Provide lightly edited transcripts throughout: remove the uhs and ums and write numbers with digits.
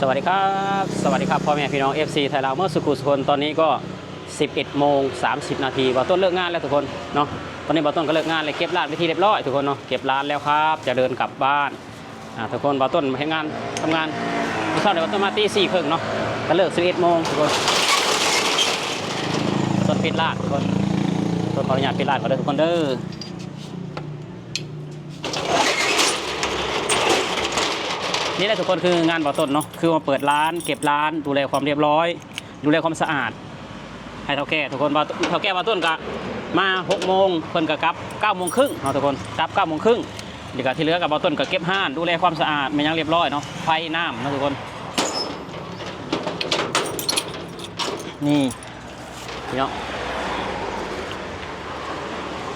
สวัสดีครับสวัสดีครับพ่อแม่พี่น้อง FC ไทยลาวเมื่อสุขุสุคนตอนนี้ก็11:30 นาทีบ่าวต้นเลิกงานแล้วทุกคนเนาะตอนนี้บ่าวต้นก็เลิกงานเลยเก็บร้านไปที่เรียบร้อยทุกคนเนาะเก็บร้านแล้วครับจะเดินกลับบ้านทุกคนบ่าวต้นให้งานทำงานเช้าเดี๋ยวบ่าวต้นมาตี 4:30เนาะก็เลิก11 โมงทุกคนต้นปิดร้านทุกคนต้นขออนุญาตปิดร้านก่อนเด้อทุกคนเด้อนี่แหละทุกคนคืองานบ่าวต้นเนาะคือมาเปิดร้านเก็บร้านดูแลความเรียบร้อยดูแลความสะอาดให้เท่าแก่ทุกคนเท่าแก่บ่าวต้นก็มา6 โมงเพิ่นก็กลับ9 โมงครึ่งเนาะทุกคนกลับ9 โมงครึ่งเดี๋ยวก็ที่เหลือกับบ่าวต้นก็เก็บห้านดูแลความสะอาดมันยังเรียบร้อยเนาะไฟน้ำเนาะทุกคนนี่พี่น้อง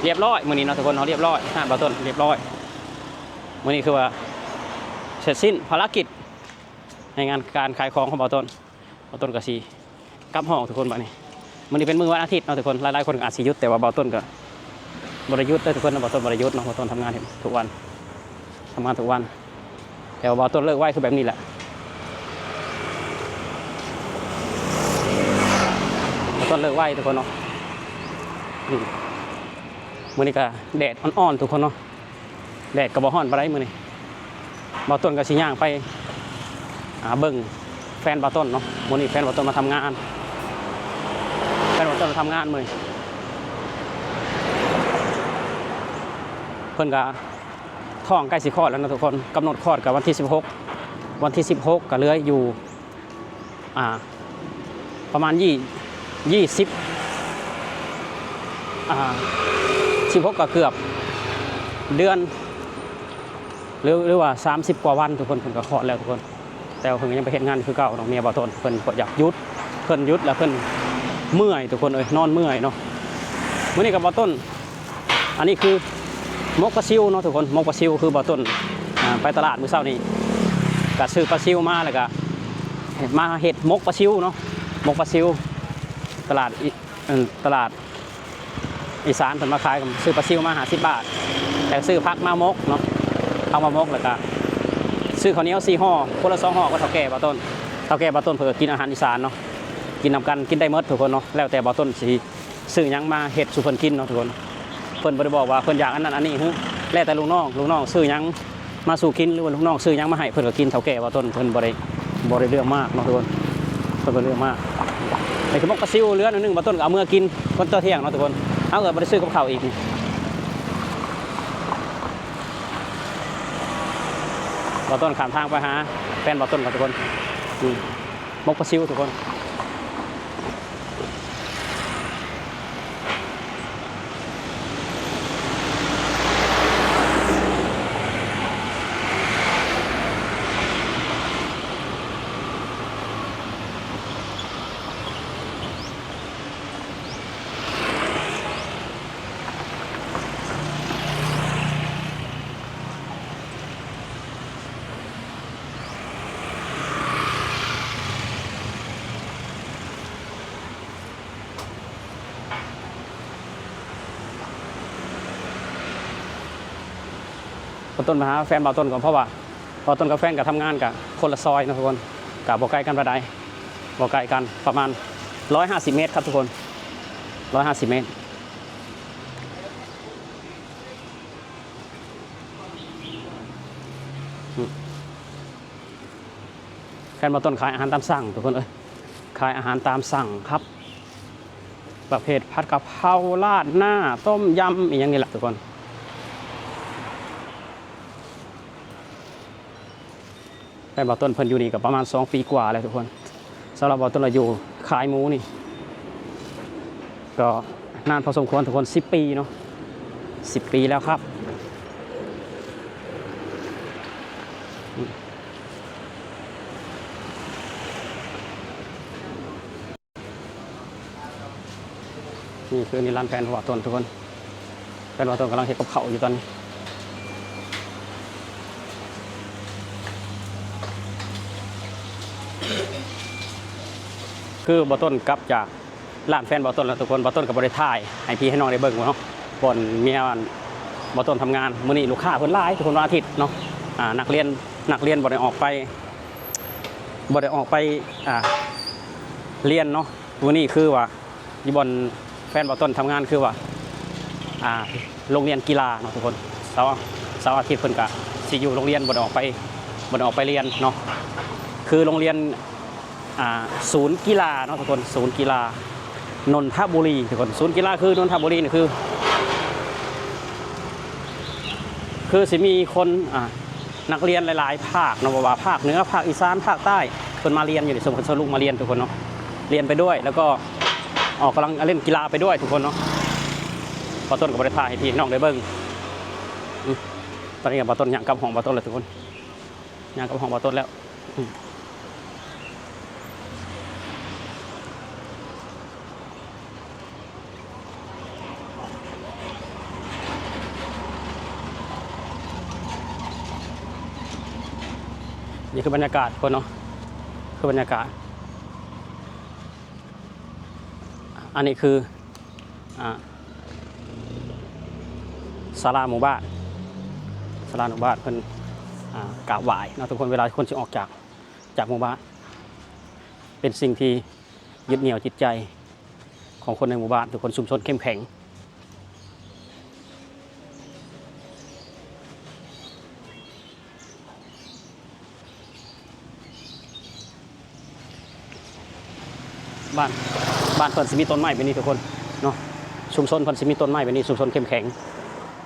เรียบร้อยมื้อนี้เนาะทุกคนเนาะเรียบร้อยห้านบ่าวต้นเรียบร้อยมื้อนี้คือว่าเสร็จสิ้นภารกิจในงานการขายของของบ่าวต้นกับสีกลับห้องทุกคนแบบนี้มันนี่เป็นมื้อวันอาทิตย์เนาะทุกคนหลายๆคนอาจสิหยุดแต่ว่าบ่าวต้นก็บริยุทธ์ได้ทุกคนบ่าวต้นบริยุทธ์เนาะบ่าวต้นทำงานทุกวันทำงานทุกวันแต่ว่าบ่าวต้นเลิกไว้คือแบบนี้แหละบ่าวต้นเลิกไว้ทุกคนเนาะนี่มื้อนี้ก็แดดอ่อนๆทุกคนเนาะแดดก็บ่ร้อนปานใดมื้อนี้บ่าวต้นก็สิย่างไปเบิ่งแฟนบ่าวต้นเนาะมื้อนี้แฟนบ่าวต้นมาทำงานแฟนบ่าวต้นมาทำงานมื้อนี้เพิ่นก็ท้องใกล้สิคลอดแล้วนะทุกคนกำหนดคลอดกับวันที่16วันที่16ก็เหลืออยู่ประมาณ16ก็เกือบเดือนหรือว่า30 กว่าวันทุกคนเพิ่นก็คลอดแล้วทุกคนแต่เพิ่นยังไปเฮ็ดงานคือเก่าเนาะเมียบ่าวต้นเพิ่นก็อยากหยุดเพิ่นหยุดแล้วเพิ่นเมื่อยทุกคนนอนเมื่อยเนาะมื้อนี้กับบ่าวต้นอันนี้คือมกปลาซิวเนาะทุกคนมกปลาซิวคือบ่าวต้นไปตลาดมื้อเช้านี้ก็ซื้อปลาซิวมาแล้วก็มาเฮ็ดมกปลาซิวเนาะมกปลาซิวตลาดอีสานเพิ่นมาขายกันซื้อปลาซิวมา50 บาทแต่ซื้อผักมามกเนาะเอามามกแล้วก็ซื้อข้าวเหนียว4 ห่อคนละ2 ห่อก็เท่าแก่บ่าวต้นเพิ่นก็กินอาหารอีสานเนาะกินนำกันกินได้หมดทุกคนเนาะแล้วแต่บ่าวต้นสิซื้อหยังมาเฮ็ดสู่เพิ่นกินเนาะทุกคนเพิ่นบ่ได้บอกว่าเพิ่นอยากอันนั้นอันนี้แล้วแต่ลูกน้องซื้อหยังมาสู่กินหรือว่าลูกน้องซื้อหยังมาให้เพิ่นก็กินเท่าแก่บ่าวต้นเพิ่นบ่ได้เรื่องมากเนาะทุกคนเพิ่นบ่เรื่องมากไอ้ขมกปลาซิวเหลือนึงบ่าวต้นก็เอามื้อกินคนต่อเที่ยงเนาะทุกคนเอาก็บ่ได้ซื้อกับข้าวอีกบ่าวต้นข้ามทางไปหาแฟนบ่าวต้นกับทุกคนมกปลาซิวทุกคนบ่าวต้นมาหาแฟนบ่าวต้นก่อนเพราะว่าบ่าวต้นกับแฟนก็ทำงานกับคนละซอยนะทุกคนกับบ่ไกลกันปานใดบ่ไกลกันประมาณ150 เมตรครับทุกคน150 เมตรแฟนบ่าวต้นขายอาหารตามสั่งทุกคนขายอาหารตามสั่งครับประเภทผัดกะเพราราดหน้าต้มยำอย่างนี้แหละทุกคนแฟนบ่าวต้นเพิ่นอยู่นี่กับประมาณ2 ปีกว่าแล้วทุกคนสำหรับบ่าวต้นเราอยู่ขายหมูนี่ก็นานพอสมควรทุกคน10 ปีเนาะ10 ปีแล้วครับนี่คือนี่ร้านแฟนบ่าวต้นทุกคนแฟนบ่าวต้นกำลังเฮ็ดกับข้าวอยู่ตอนนี้คือบ่าวต้นกลับจากร้านแฟนบ่าวต้นแล้วทุกคนบ่าวต้นกับบริถ่ายให้พี่ให้น้องได้เบิ่งเนาะบ่อนเมียบ่าวต้นทำงานมื้อนี้ลูกค้าเพิ่นหลายทุกคนวันอาทิตย์เนาะนักเรียนบ่ได้ออกไป บ่ได้ออกไปเรียนเนาะวันนี้คือว่าอยู่บนแฟนบ่ต้นทำงานคือว่าโรงเรียนกีฬาเนาะทุกคนเสาร์อาทิตย์เพิ่นก็สิอยู่โรงเรียนบ่ได้ออกไปเรียนเนาะคือโรงเรียนศูนย์กีฬาเนาะทุกคนศูนย์กีฬานนทบุรีทุกคนศูนย์กีฬาคือนนทบุรีนี่คือสิมีคนนักเรียนหลายๆภาคเนาะว่าภาคเหนือภาคอีสานภาคใต้เพิ่นมาเรียนอยู่ในสมสรุปมาเรียนทุกคนเนาะเรียนไปด้วยแล้วก็ออกกำลังเล่นกีฬาไปด้วยทุกคนเนาะบ่ต้นกับบริษัทให้พี่น้องได้เบิ่งตอนนี้กับบ่ต้นย่างกับห้องบ่ต้นเลยทุกคนย่างกับห้องบ่ต้นแล้วนี่คือบรรยากาศคนเนาะคือบรรยากาศอันนี้คือศาลาหมู่บ้านเพิ่นกราบไหว้นะทุกคนเวลาคนจะออกจากหมู่บ้านเป็นสิ่งที่ยึดเหนี่ยวจิตใจของคนในหมู่บ้านทุกคนชุมชนเข้มแข็งบ้านเพิ่นสิมีต้นไม้แบบนี้ทุกคนเนาะชุมชนเพิ่นสิมีต้นไม้แบบนี้ชุมชนเข้มแข็ง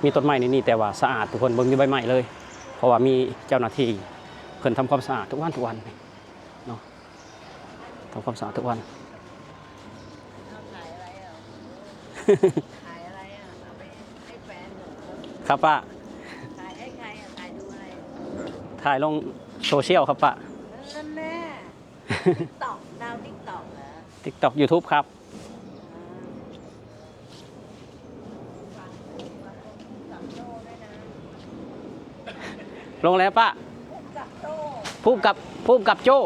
มีต้นไม้ในนี่แต่ว่าสะอาดทุกคนบ่มีใบไม้เลยเพราะว่ามีเจ้าหน้าที่เพิ่นทำความสะอาดทุกวันเนาะทำความสะอาดทุกวันถ่ายอะไรอ่ะเอาไปให้แฟนหนู ครับป้าถ่ายให้ใครอ่ะถ่ายดูอะไร ถ่ายลงโซเชียลครับป้านั่นแน่ติ๊กต็อกดาวติ๊กต็อกเหรอ TikTok YouTube ครับลงแล้วป้าพูดกับโจ้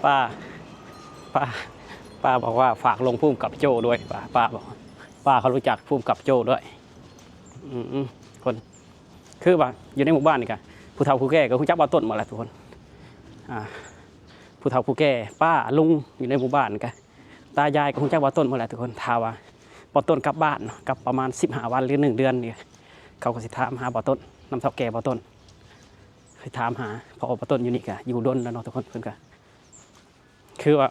ป้าบอกว่าฝากลงพุ่มกับโจ้ด้วยป้าบอกป้าเขารู้จักพุ่มกับโจ้ด้วยคนคือว่าอยู่ในหมู่บ้านนี่กันผู้เฒ่าผู้แก่ก็รู้จักบ่ต้นหมดแหละทุกคนผู้เฒ่าผู้แก่ป้าลุงอยู่ในหมู่บ้านกันตายายก็รู้จักบ่ต้นหมดแหละทุกคนท้าว่าบ่ต้นกลับบ้านกลับประมาณ15 วันหรือ1 เดือนนี่เขาก็สิถามหาบ่ต้นน้ำเฒ่าแก่บ่ต้นเคยถามหาพอบ่ต้นอยู่นี่ก็อยู่ดนแล้วเนาะทุกคนเพิ่นก็คือว่า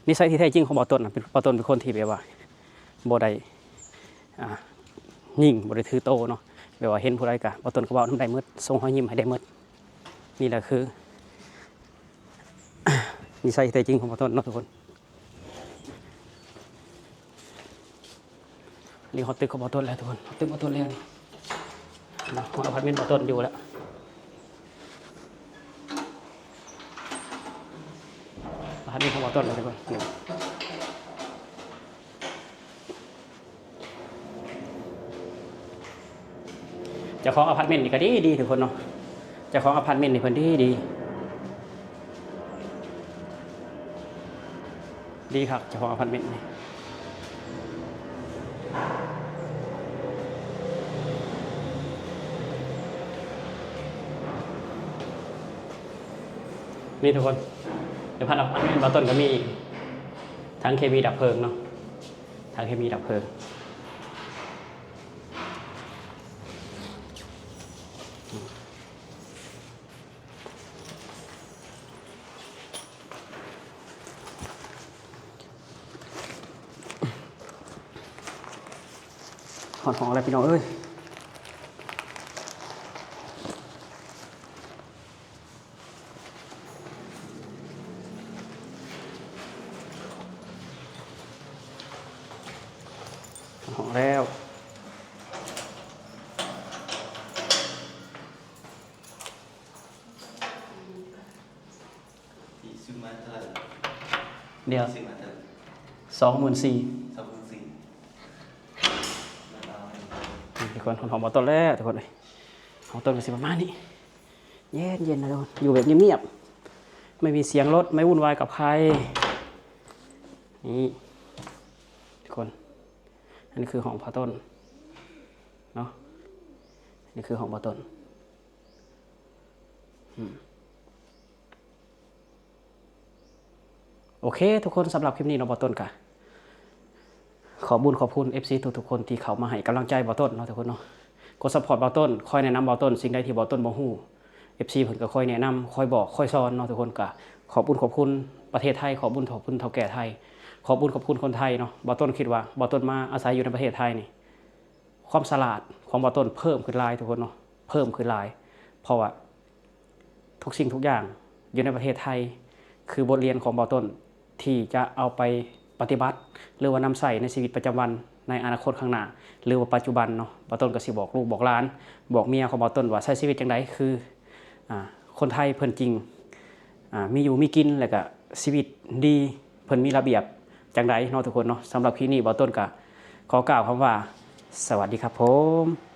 นิสัยที่แท้จริงของบ่ต้นเป็นบ่ต้นเป็นคนที่แบบว่าบ่ได้ยิ่งบ่ได้ถือโตเนาะแบบว่าเห็นผู้ใดก็บ่ต้นก็เว้านำได้หมดส่งรอยยิ้มให้ได้หมดนี่แหละคือนิสัยที่แท้จริงของบ่ต้นเนาะทุกคนนี่เขาตึกของบ่ต้นแล้วทุกคนตึกบ่ต้นแล้วนี่นะของอพาร์ตเมนต์บ่ต้นอยู่แล้วอพาร์ตเมนต์ของบ่ต้นแล้วทุกคนเจ้าของอพาร์ตเมนต์นี่ก็ดีทุกคนเนาะเจ้าของอพาร์ตเมนต์นี่เพิ่นดีครับเจ้าของอพาร์ตเมนต์นี่ทุกคนเดี๋ยวพันอพาร์ตเมนต์บ่ต้นก็มีทั้งเคมีดับเพลิงเนาะทั้งเคมีดับเพลิงของอะไรพี่น้องเอ้ยของแล้วเดี๋ยว24,000ทุกคนของบ่ต้นแล้วทุกคนเลยของต้นก็สิประมาณนี้เย็นนะทุกคนอยู่แบบเงียบๆไม่มีเสียงรถไม่วุ่นวายกับใครนี่ทุกคนอันนี้คือของพ่อต้นเนาะ นี่คือของบ่ต้นโอเคทุกคนสำหรับคลิปนี้เนาะบ่ต้นกะขอบุญขอบคุณ FC ทุกๆคนที่เข้ามาให้กำลังใจบ่ต้นเนาะทุกคนเนาะกดซัพพอร์ตบ่ต้นคอยแนะนำบ่ต้นสิ่งใดที่บ่ต้นบ่ฮู้ FC เพิ่นก็คอยแนะนำคอยบอกคอยสอนเนาะทุกคนก็ขอบุญขอบคุณประเทศไทยขอบุญขอบคุณเฒ่าแก่ไทยขอบุญขอบคุณคนไทยเนาะบ่ต้นคิดว่าบ่ต้นมาอาศัยอยู่ในประเทศไทยนี่ความฉลาดของบ่ต้นเพิ่มขึ้นหลายทุกคนเนาะเพิ่มขึ้นหลายเพราะว่าทุกสิ่งทุกอย่างอยู่ในประเทศไทยคือบทเรียนของบ่ต้นที่จะเอาไปปฏิบัติหรือว่านำใส่ในชีวิตประจำวันในอนาคตข้างหน้าหรือว่าปัจจุบันเนาะบ่ต้นก็สิบอกลูกบอกหลานบอกเมียของบ่ต้นว่าใช้ชีวิตจังไดคือคนไทยเพิ่นจริงมีอยู่มีกินแล้วก็ชีวิตดีเพิ่นมีระเบียบจังไดเนาะทุกคนเนาะสำหรับคลิปนี้บ่ต้นก็ขอกล่าวคำว่าสวัสดีครับผม